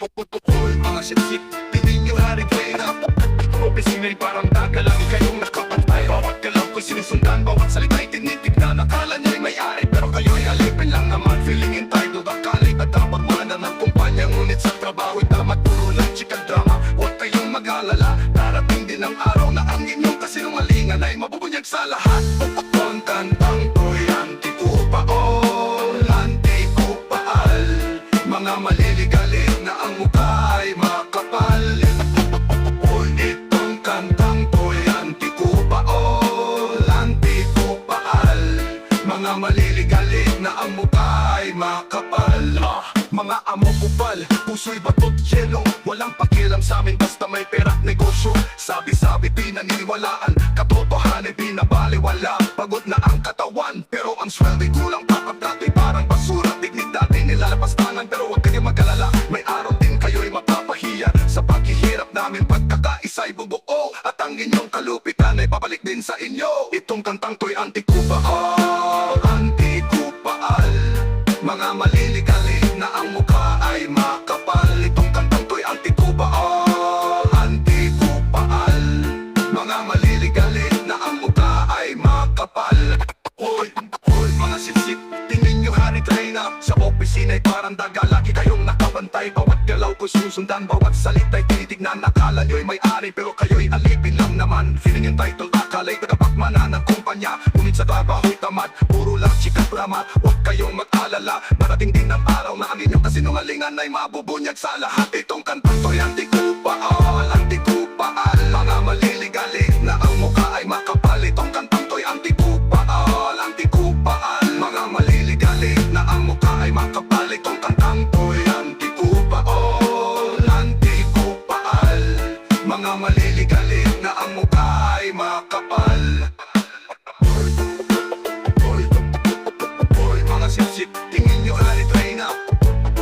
All mga sip-sip, tingin nyo hari pera. Opisina'y parang dagalagi kayong nakapantay. Bawat galaw ko'y sinusundan, bawat salita'y tinitignan. Akala nyo'y may-ari, pero kayo'y alipin lang naman. Feeling entitled, akalit at dapat mana ng kumpanya. Ngunit sa trabaho'y damat puro lang chikang drama. Huwag kayong mag-alala, darating din ang araw na ang inyong kasinungalingan ay mabubunyag sa lahat. Ang kantang to'y anti-kupaol, anti-kupaal. Mga maliligalig na ang mukha ay makapal. Itong kantang to'y anti-kupaol, anti-kupaal. Mga maliligalig na ang mukha ay makapal. Mga amokupal, puso'y batot yelo. Walang pakialam sa amin basta may pera at negosyo. Sabi-sabi pinaniniwalaan, katotohanan binabaliwala. Pagod na ang katawan, pero ang sweldo'y kulang. Papagdato'y parang basura, dignidad ay nilalapastangan. Pero huwag kayo mag-alala, may araw din kayo'y mapapahiya. Sa paghihirap namin pagkakaisa'y bubuo, at ang inyong kalupitan ay babalik din sa inyo. Itong kantang to'y anti-kupaal, anti-kupaal. Mga maliligalig na ang mukha ay makapal. Itong kantang to'y anti-kupaal, anti-kupaal. Mga maliligalig na ang mukha ay makapal. Hoy, mga sip-sip, tingin nyo hari traina. Sa opisina'y parang daga, lagi kayong nakabantay. Bawat galaw ko'y susundan, bawat salita'y tinitignan. Akala nyo'y may-ari, pero kayo'y alipin lang naman. Feeling entitled, akala'y tagapakmana ng kumpanya. Ngunit sa trabaho'y tamad, puro lang chikat ramat. Huwag kayong mag-alala, darating din ang araw na ang inyong kasinungalingan ay mabubunyag sa lahat. Itong kantang to'y anti-kupaal, anti-kupaal. Mga maliligalig na ang mukha ay makapal. Itong kantang to'y anti-kupaal, anti-kupaal. Mga maliligalig na ang mukha ay makapal. Itong kantang to'y anti-kupaal, anti-kupaal. Mga maliligalig na ang mukha ay makapal. Mga sip-sip, tingin nyo hari traina.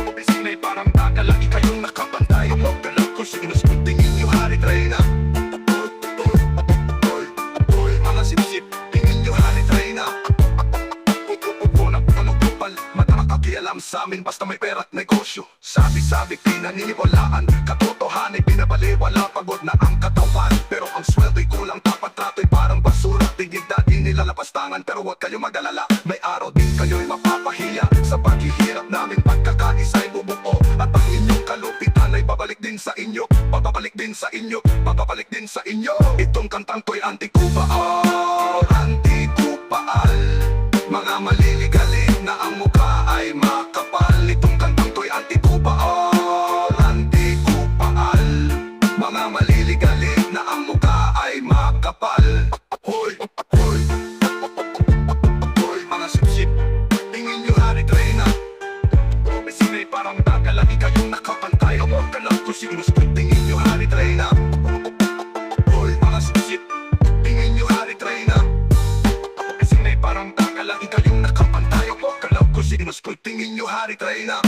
Opisina'y parang daga, lagi kayong nakapantay. Huwag galaw ko sinus, tingin nyo hari traina. Mga sip-sip, tingin nyo hari traina. Nagpapagpapal, mata nakakialam sa amin basta may pera at negosyo. Sabi-sabi pinaniniwalaan, katotohanan ay binabaliwala. Pagod na ang katawan, pero ang sweldo'y kulang. Tapat trato'y parang basura, dignidad di nilalapastangan. Pero huwag kayo mag-alala, may araw din kayo'y mapapahiya. Sa paghihirap namin pagkakaisa'y bubuo, at ang inyong kalupitan ay babalik din sa inyo. Babalik din sa inyo, babalik din sa inyo. Itong kantang to'y anti-kupaal, anti-kupaal. Mga maliligalig na ang mukha ay makapal. Itong kantang to'y anti-kupaal, anti-kupaal. Mga maliligalig na ang mukha ay makapal. Hoy, mga sip-sip, tingin nyo hari traina. Opisina'y parang daga, lagi kayong nakapantay. Huwag galaw ko sinus, tingin nyo hari traina. Hoy, mga sip-sip, tingin nyo hari traina. Opisina'y parang daga, lagi kayong nakapantay. Huwag galaw ko sinus, tingin nyo hari traina.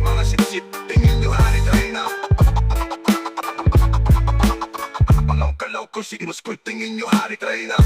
Mga sip-sip, tingin nyo hari traina. Mga galaw ko sinus, tingin nyo hari traina.